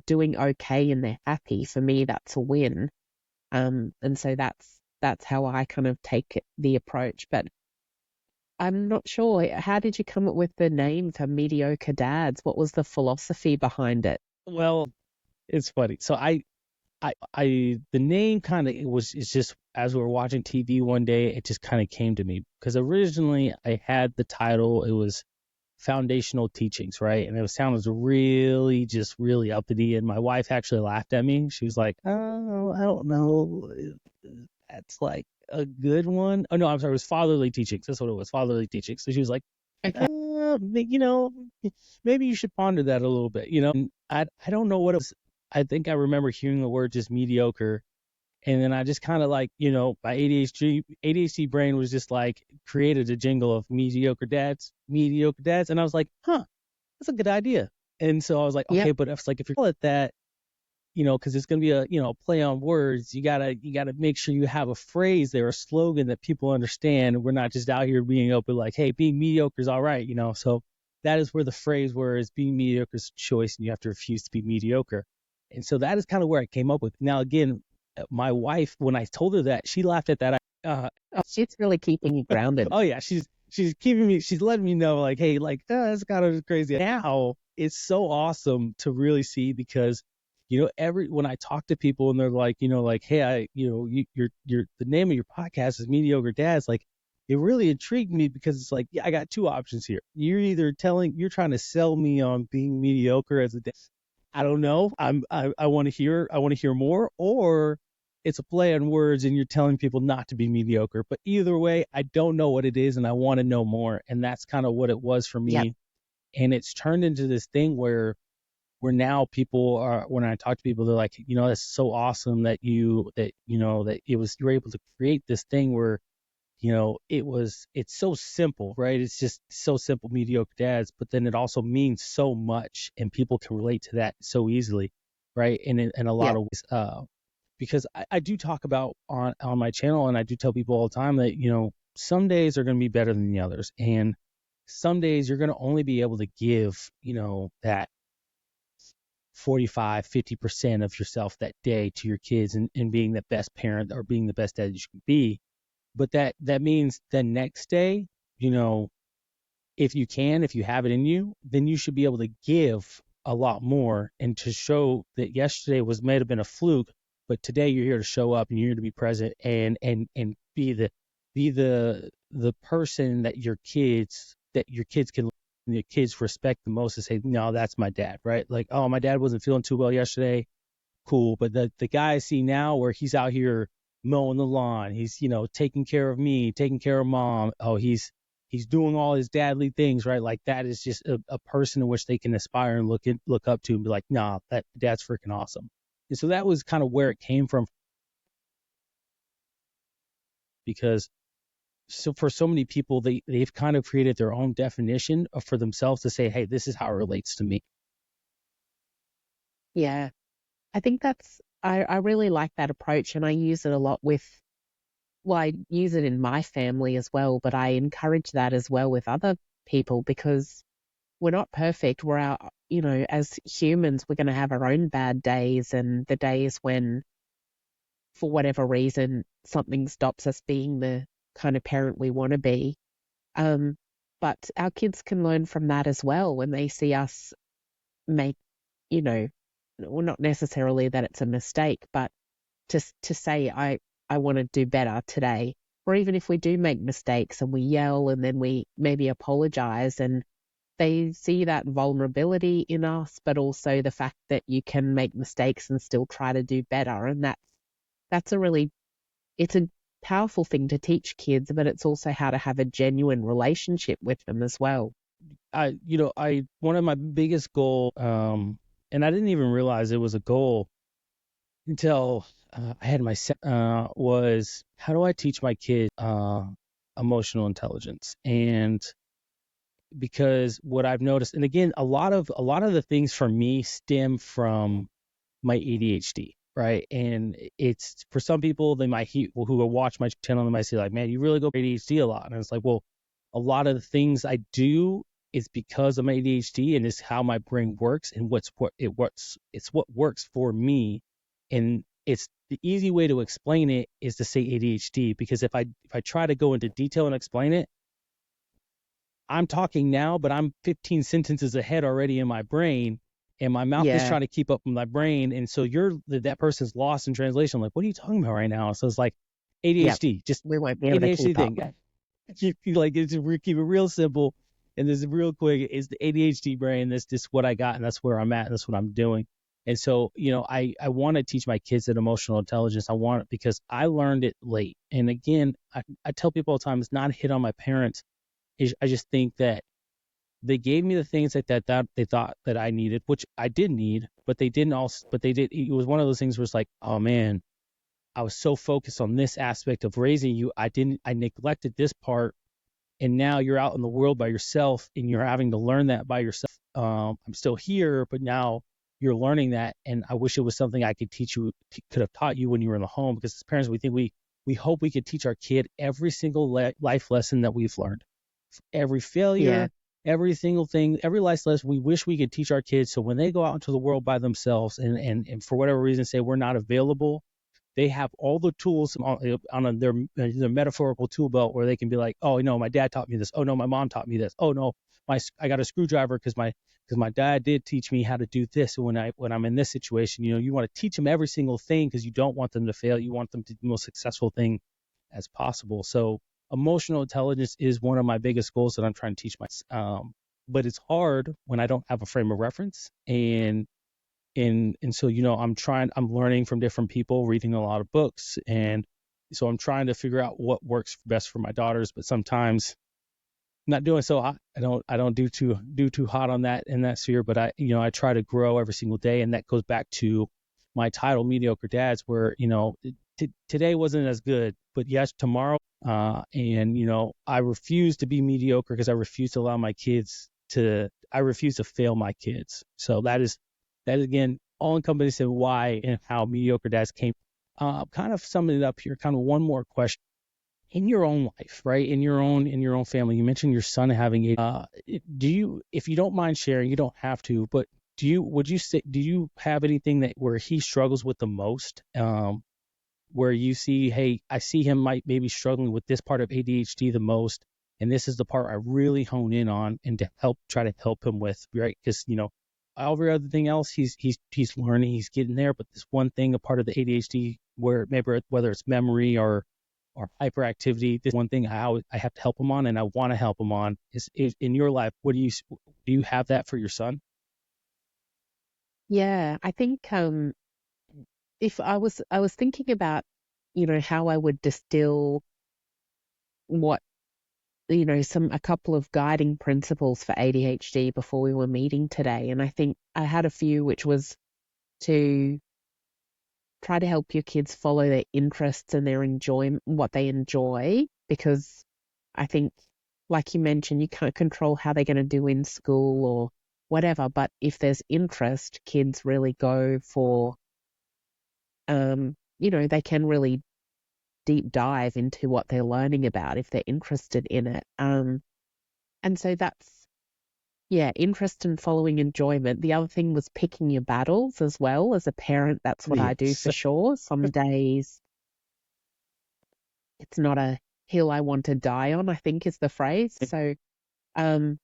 doing okay and they're happy, for me, that's a win. And so that's how I kind of take the approach. But I'm not sure. How did you come up with the name for Mediocre Dads? What was the philosophy behind it? Well, it's funny. So the name kind of it's just, as we were watching TV one day, it just kind of came to me, because originally I had the title, it was Foundational Teachings, right? And it sounded really uppity. And my wife actually laughed at me. She was like, "Oh, I don't know. That's like a good one." Oh no, I'm sorry. It was Fatherly Teachings. That's what it was. Fatherly Teachings. So she was like, Okay. maybe you should ponder that a little bit. And I don't know what it was. I think I remember hearing the word just mediocre. And then I just kind of like, my ADHD brain was just like created a jingle of mediocre dads. And I was like, huh, that's a good idea. And so I was like, Yep. okay, but if you call it that, because it's going to be a play on words, you gotta make sure you have a phrase there, a slogan that people understand. We're not just out here being open like, hey, being mediocre is all right, So that is where the phrase, whereas being mediocre is a choice and you have to refuse to be mediocre. And so that is kind of where I came up with. Now, again, my wife, when I told her that, she laughed at that. Oh, she's really keeping you grounded. Oh yeah, she's keeping me, she's letting me know like, hey, like that's kind of crazy. Now it's so awesome to really see, because when I talk to people and they're like, like, hey, you're the name of your podcast is Mediocre Dads, like it really intrigued me, because it's like, yeah, I got two options here. You're trying to sell me on being mediocre as a dad. I don't know. I want to hear more, or it's a play on words and you're telling people not to be mediocre. But either way, I don't know what it is and I want to know more. And that's kind of what it was for me. Yep. And it's turned into this thing where now people are, when I talk to people, they're like, that's so awesome that you're able to create this thing where, it's so simple, right? It's just so simple, Mediocre Dads, but then it also means so much and people can relate to that so easily, right? And in a lot of ways, because I do talk about on my channel, and I do tell people all the time that, some days are going to be better than the others. And some days you're going to only be able to give, that 45, 50% of yourself that day to your kids, and being the best parent or being the best dad you can be. But that means the next day, if you have it in you, then you should be able to give a lot more, and to show that yesterday may have been a fluke, but today you're here to show up and you're here to be present and be the person that your kids can, your kids respect the most, to say, no, that's my dad, right? Like, oh, my dad wasn't feeling too well yesterday. Cool. But the guy I see now, where he's out here mowing the lawn, he's, taking care of me, taking care of mom. Oh, he's he's doing all his dadly things, right? Like that is just a person in which they can aspire and look up to and be like, nah, that dad's freaking awesome. And so that was kind of where it came from, because so for so many people, they've kind of created their own definition for themselves to say, hey, this is how it relates to me. Yeah. I think I really like that approach, and I use it a lot well, I use it in my family as well, but I encourage that as well with other people because we're not perfect. As humans, we're going to have our own bad days and the days when, for whatever reason, something stops us being the kind of parent we want to be. Um, but our kids can learn from that as well when they see us make, you know, well, not necessarily that it's a mistake, but to say I want to do better today, or even if we do make mistakes and we yell and then we maybe apologize, and they see that vulnerability in us, but also the fact that you can make mistakes and still try to do better, and that's it's a powerful thing to teach kids, but it's also how to have a genuine relationship with them as well. I one of my biggest goal, and I didn't even realize it was a goal until I had my was how do I teach my kids emotional intelligence? And because what I've noticed, and again, a lot of the things for me stem from my ADHD, right? And it's for some people, they might who will watch my channel, they might say like, "Man, you really go ADHD a lot." And it's like, well, a lot of the things I do is because of my ADHD, and it's how my brain works, and it's what works for me, and it's the easy way to explain it is to say ADHD, because if I try to go into detail and explain it, I'm talking now, but I'm 15 sentences ahead already in my brain, and my mouth is Yeah, trying to keep up with my brain. And so that person's lost in translation. I'm like, what are you talking about right now? So it's like yep, ADHD, just we won't be able to ADHD keep up. thing. We keep it real simple. And this is real quick. It's the ADHD brain. That's just what I got, and that's where I'm at, and that's what I'm doing. And so, I want to teach my kids that emotional intelligence. I want it because I learned it late. And again, I tell people all the time, it's not a hit on my parents. I just think that they gave me the things that they thought that I needed, which I did need, but they didn't also, but they did. It was one of those things where it's like, oh man, I was so focused on this aspect of raising you. I neglected this part. And now you're out in the world by yourself and you're having to learn that by yourself. I'm still here, but now you're learning that. And I wish it was something I could teach you, could have taught you when you were in the home, because as parents, we think we hope we could teach our kid every single life lesson that we've learned, every Yeah, failure, every single thing, every life lesson we wish we could teach our kids. So when they go out into the world by themselves and for whatever reason say we're not available, they have all the tools on their metaphorical tool belt where they can be like, oh no, my dad taught me this. Oh no, my mom taught me this. Oh no, I got a screwdriver because my dad did teach me how to do this. And when I'm in this situation, you want to teach them every single thing because you don't want them to fail. You want them to do the most successful thing as possible. So emotional intelligence is one of my biggest goals that I'm trying to teach but it's hard when I don't have a frame of reference, and so I'm learning from different people, reading a lot of books, and so I'm trying to figure out what works best for my daughters, but sometimes I'm not doing so hot. I don't do too hot on that in that sphere, but I try to grow every single day, and that goes back to my title, Mediocre Dads, where today wasn't as good, but yes, tomorrow. And I refuse to be mediocre because I refuse to allow my kids I refuse to fail my kids. So that again, all encompassing why and how Mediocre Dads came. Kind of summing it up here, kind of one more question. In your own life, right? In your own family, you mentioned your son having do you, if you don't mind sharing, you don't have to, but do you have anything where he struggles with the most? Where you see, hey, I see him maybe struggling with this part of ADHD the most, and this is the part I really hone in on and to try to help him with, right? Because every other thing else, he's learning, he's getting there, but this one thing, a part of the ADHD, where maybe whether it's memory or hyperactivity, this one thing I have to help him on, and I want to help him on is in your life. Do you have that for your son? yeah. I think if I was thinking about, how I would distill what a couple of guiding principles for ADHD before we were meeting today. And I think I had a few, which was to try to help your kids follow their interests and their enjoyment, what they enjoy, because I think, like you mentioned, you can't control how they're going to do in school or whatever. But if there's interest, kids really go for, they can really deep dive into what they're learning about if they're interested in it. And so that's, interest in following enjoyment. The other thing was picking your battles as well. As a parent, that's what I do Yes. for sure. Some days it's not a hill I want to die on, I think is the phrase. So, and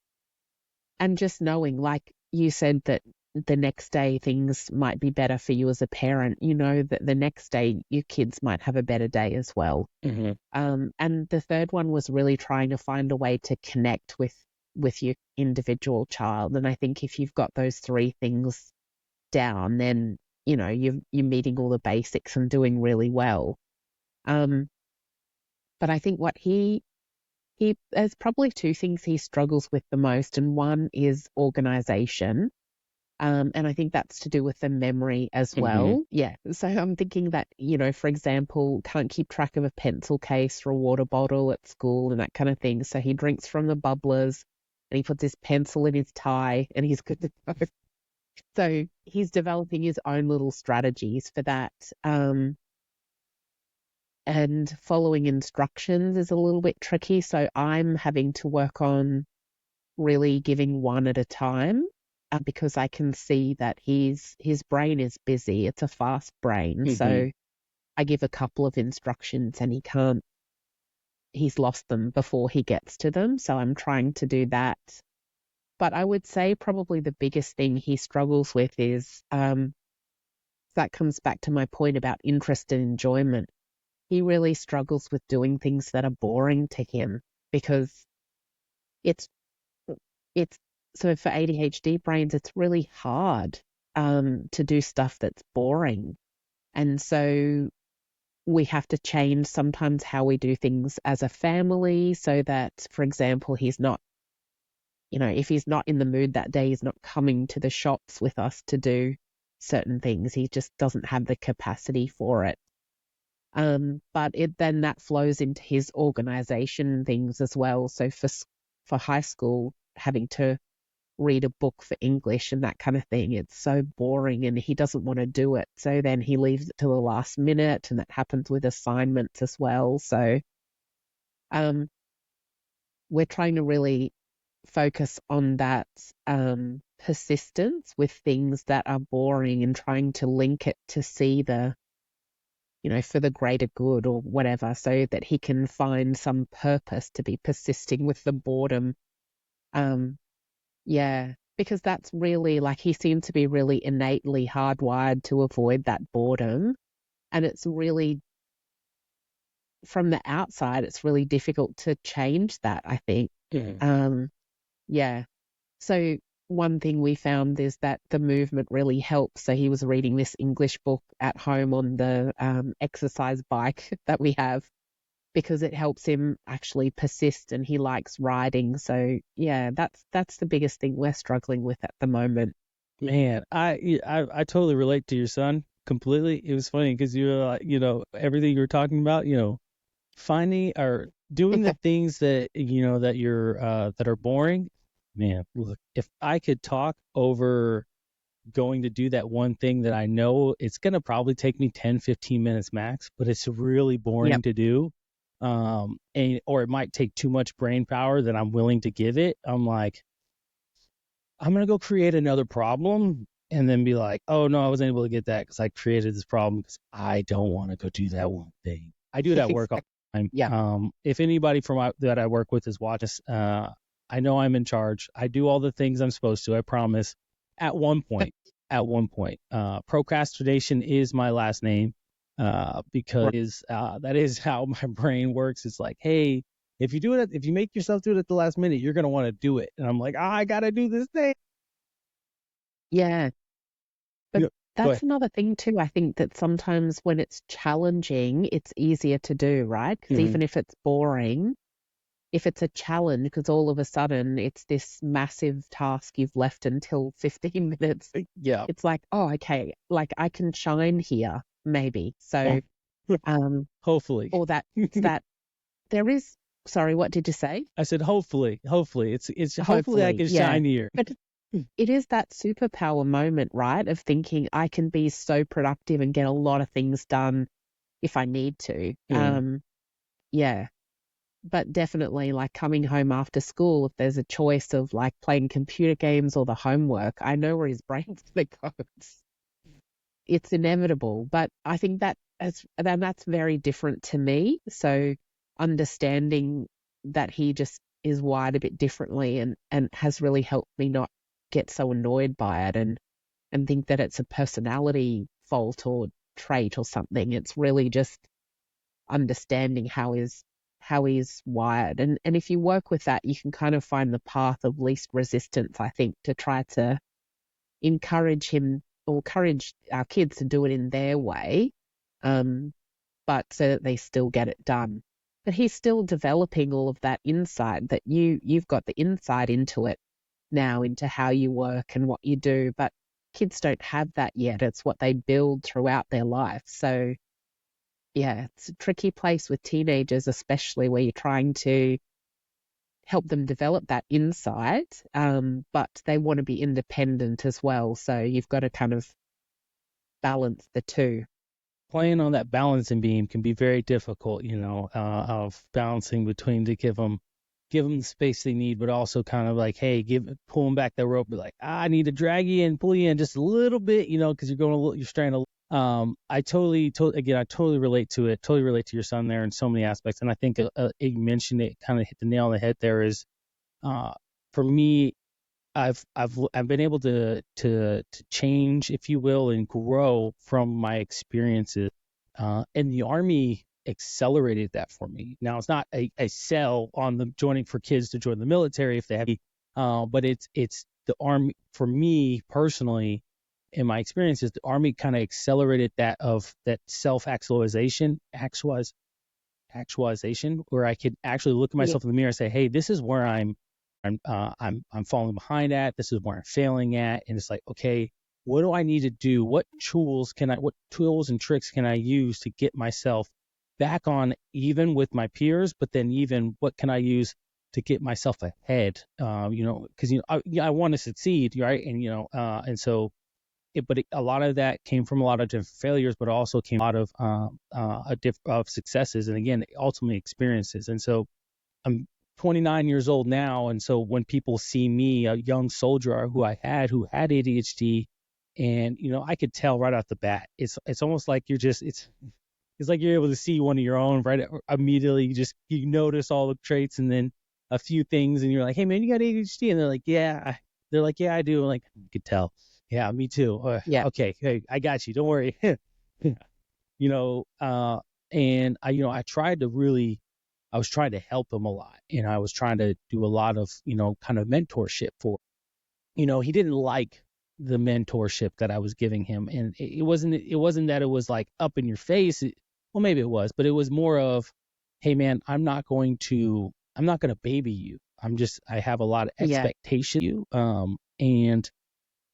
just knowing, like you said, that the next day things might be better for you as a parent, that the next day your kids might have a better day as well. Mm-hmm. And the third one was really trying to find a way to connect with your individual child. And I think if you've got those three things down, then, you're meeting all the basics and doing really well. But I think what there's probably two things he struggles with the most, and one is organization. And I think that's to do with the memory as well. Yeah. So I'm thinking that, for example, can't keep track of a pencil case or a water bottle at school and that kind of thing. So he drinks from the bubblers and he puts his pencil in his tie and he's good to go. So he's developing his own little strategies for that. And following instructions is a little bit tricky. So I'm having to work on really giving one at a time. Because I can see that his brain is busy. It's a fast brain. So I give a couple of instructions and he's lost them before he gets to them. So I'm trying to do that. But I would say probably the biggest thing he struggles with is, that comes back to my point about interest and enjoyment. He really struggles with doing things that are boring to him because it's so for ADHD brains, it's really hard to do stuff that's boring. And so we have to change sometimes how we do things as a family so that, for example, he's not, if he's not in the mood that day, he's not coming to the shops with us to do certain things. He just doesn't have the capacity for it. But then that flows into his organization things as well. So for high school, having to read a book for English and that kind of thing, it's so boring and he doesn't want to do it. So then he leaves it to the last minute, and that happens with assignments as well. So we're trying to really focus on that persistence with things that are boring and trying to link it to see the, for the greater good or whatever, so that he can find some purpose to be persisting with the boredom. Yeah, because that's really, like, he seems to be really innately hardwired to avoid that boredom. And it's really, from the outside, it's really difficult to change that, I think. Yeah. So one thing we found is that the movement really helps. So he was reading this English book at home on the exercise bike that we have, because it helps him actually persist, and he likes riding. So yeah, that's the biggest thing we're struggling with at the moment. Man, I totally relate to your son completely. It was funny because you were like, everything you were talking about, finding or doing the things that that you're that are boring. Man, look, if I could talk over going to do that one thing that I know it's going to probably take me 10-15 minutes max, but it's really boring to do. Or it might take too much brain power that I'm willing to give it. I'm like, I'm going to go create another problem and then be like, oh no, I wasn't able to get that because I created this problem because I don't want to go do that one thing. I do that work all the time. Yeah. If anybody that I work with is watching, I know I'm in charge. I do all the things I'm supposed to, I promise. At one point, procrastination is my last name. Because that is how my brain works. It's like, hey, if you make yourself do it at the last minute, you're going to want to do it. And I'm like, I got to do this thing. Yeah. But that's another thing too. I think that sometimes when it's challenging, it's easier to do, right? Because even if it's boring, if it's a challenge, because all of a sudden it's this massive task you've left until 15 minutes, Yeah. it's like, oh, okay, like I can shine here, maybe. So, hopefully. or that there is, sorry, what did you say? I said, hopefully, it's hopefully I can yeah. shine here. But it is that superpower moment, right? Of thinking I can be so productive and get a lot of things done if I need to. Yeah. But definitely, like, coming home after school, if there's a choice of like playing computer games or the homework, I know where his brain's gonna go. It's inevitable. But I think that's very different to me. So understanding that he just is wired a bit differently and has really helped me not get so annoyed by it and think that it's a personality fault or trait or something. It's really just understanding how he's wired. And if you work with that, you can kind of find the path of least resistance, I think, to try to encourage him or encourage our kids to do it in their way, but so that they still get it done. But he's still developing all of that insight that you've got the insight into it now, into how you work and what you do, but kids don't have that yet. It's what they build throughout their life. So yeah, it's a tricky place with teenagers, especially where you're trying to help them develop that insight, but they want to be independent as well. So you've got to kind of balance the two. Playing on that balancing beam can be very difficult, of balancing between to give them the space they need, but also kind of like, hey, pull them back the rope, be like, I need to drag you in, pull you in just a little bit, because you're straying a little. I totally relate to it. Totally relate to your son there in so many aspects. And I think you mentioned it, kind of hit the nail on the head. There is, for me, I've been able to change, if you will, and grow from my experiences. And the Army accelerated that for me. Now it's not a sell on the joining for kids to join the military if they have, but it's the Army for me personally. In my experiences, the Army kind of accelerated that self-actualization, where I could actually look at myself in the mirror and say, hey, this is where I'm falling behind at. This is where I'm failing at. And it's like, okay, what do I need to do? What tools and tricks can I use to get myself back on even with my peers? But then even what can I use to get myself ahead? Because I want to succeed, right? And and so. A lot of that came from a lot of different failures, but also came a lot of successes, and again, ultimately experiences. And so I'm 29 years old now, and so when people see me, a young soldier who had ADHD, and I could tell right off the bat, it's almost like it's like you're able to see one of your own right immediately. You notice all the traits, and then a few things, and you're like, hey man, you got ADHD, and they're like, yeah, I do. I'm like, you could tell. Yeah, me too. Yeah. Okay. Hey, I got you. Don't worry. And I was trying to help him a lot, and I was trying to do a lot of, kind of mentorship for, he didn't like the mentorship that I was giving him. And it wasn't that it was like up in your face. Well, maybe it was, but it was more of, hey man, I'm not going to baby you. I have a lot of expectation of you. And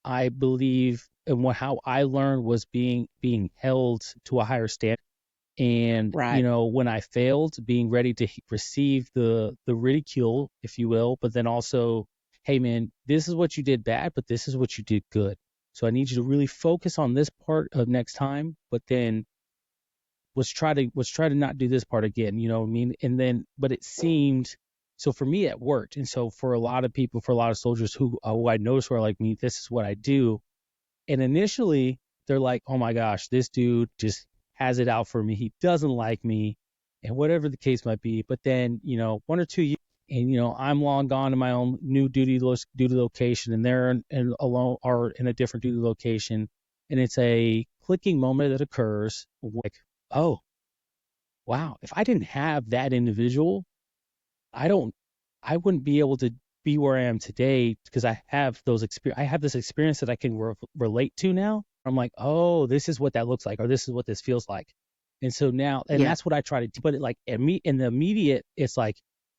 I believe, and how I learned was being held to a higher standard. And, right. When I failed, being ready to receive the ridicule, if you will, but then also, hey man, this is what you did bad, but this is what you did good. So I need you to really focus on this part of next time, but then let's try to not do this part again. You know what I mean? And then, but it seemed, so for me, it worked. And so for a lot of people, for a lot of soldiers who I noticed were like me, this is what I do. And initially they're like, oh my gosh, this dude just has it out for me. He doesn't like me, and whatever the case might be. But then, 1 or 2 years, and, I'm long gone to my own new duty location, and they're alone or in a different duty location. And it's a clicking moment that occurs like, oh, wow, if I didn't have that individual, I wouldn't be able to be where I am today, because I have this experience that I can relate to now. I'm like, oh, this is what that looks like, or this is what this feels like. And so now, and that's what I try to do. But in the immediate, it's like,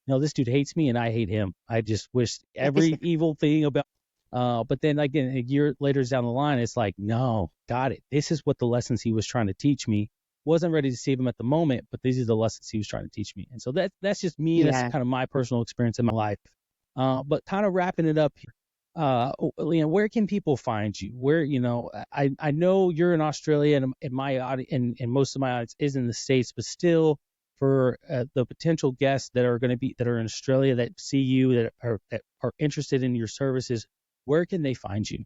this dude hates me and I hate him. I just wish every evil thing about. But then again, a year later down the line, it's like, no, got it. This is what the lessons he was trying to teach me. Wasn't ready to save him at the moment, but these are the lessons he was trying to teach me. And so that's just me. And that's Yeah. kind of my personal experience in my life. But kind of wrapping it up here. Leanne, where can people find you? Where, I know you're in Australia, and and most of my audience is in the States, but still, for the potential guests that are in Australia that see you, that are interested in your services, where can they find you?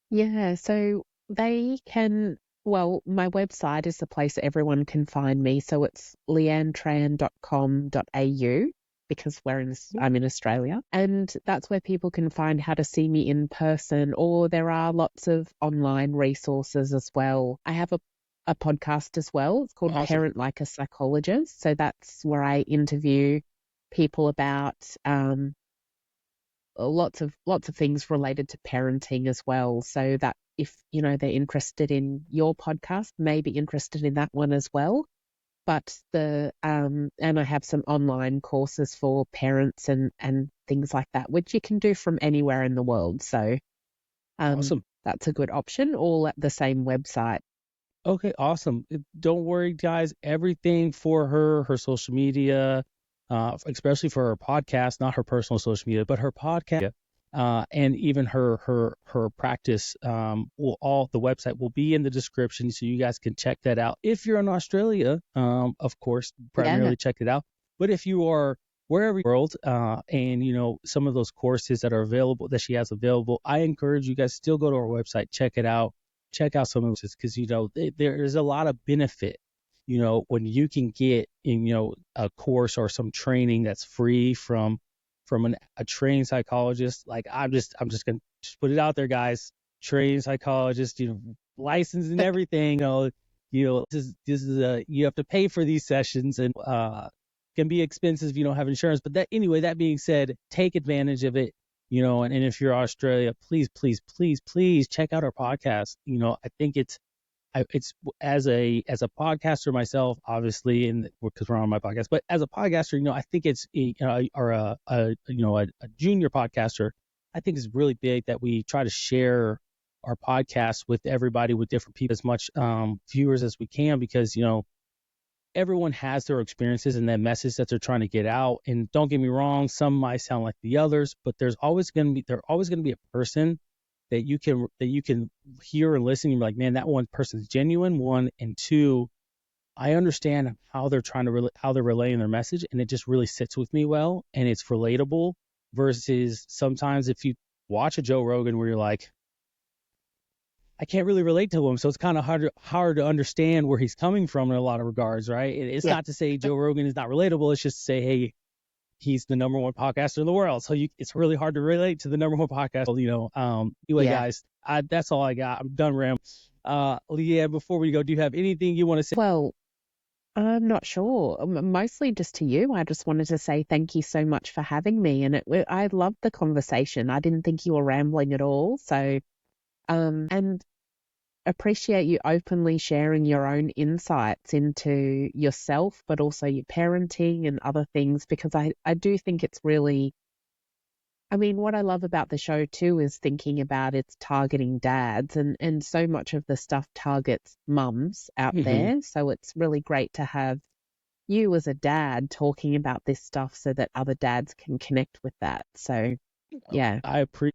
Yeah, so they can, well, my website is the place that everyone can find me. So it's leannetran.com.au because I'm in Australia. And that's where people can find how to see me in person, or there are lots of online resources as well. I have a podcast as well. It's called Awesome. Parent Like a Psychologist. So that's where I interview people about lots of things related to parenting as well, so that if they're interested in your podcast, may be interested in that one as well. But and I have some online courses for parents and things like that, which you can do from anywhere in the world. So Awesome. that's a good option, all at the same website. Okay, awesome. Don't worry, guys. Everything for her social media, especially for her podcast, not her personal social media, but her podcast, and even her practice, the website will be in the description, so you guys can check that out. If you're in Australia, of course, primarily check it out. But if you are wherever in the world, and some of those courses that are available, that she has available, I encourage you guys still go to her website, check it out. Check out some of those, because there is a lot of benefit, when you can get in a course or some training that's free from a trained psychologist. Like I'm just gonna just put it out there, guys. Trained psychologist, licensed and everything. This is you have to pay for these sessions, and can be expensive if you don't have insurance. But that being said, take advantage of it. And if you're Australia, please, please, please, please check out our podcast. I think it's as a podcaster myself, obviously, and because we're on my podcast, but as a podcaster, I think it's or a junior podcaster, I think it's really big that we try to share our podcast with everybody, with different people, as much viewers as we can, because everyone has their experiences and that message that they're trying to get out. And don't get me wrong, some might sound like the others, but there's always going to be a person that you can hear and listen and be like, man, that one person's genuine, one, and two, I understand how they're how they're relaying their message, and it just really sits with me well, and it's relatable, versus sometimes if you watch a Joe Rogan where you're like, I can't really relate to him, so it's kind of hard to understand where he's coming from in a lot of regards, right? It's not to say Joe Rogan is not relatable. It's just to say, hey, he's the number one podcaster in the world, so it's really hard to relate to the number one podcaster. Guys, that's all I got. I'm done rambling. Leanne, before we go, do you have anything you want to say? Well, I'm not sure. Mostly just to you. I just wanted to say thank you so much for having me, and I loved the conversation. I didn't think you were rambling at all. So. And appreciate you openly sharing your own insights into yourself, but also your parenting and other things, because I do think it's really, what I love about the show too is thinking about it's targeting dads, and so much of the stuff targets mums out there. So it's really great to have you as a dad talking about this stuff so that other dads can connect with that. So, yeah.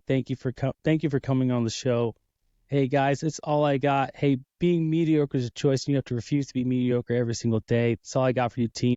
Thank you for coming on the show. Hey guys, that's all I got. Hey, being mediocre is a choice, and you have to refuse to be mediocre every single day. That's all I got for you, team.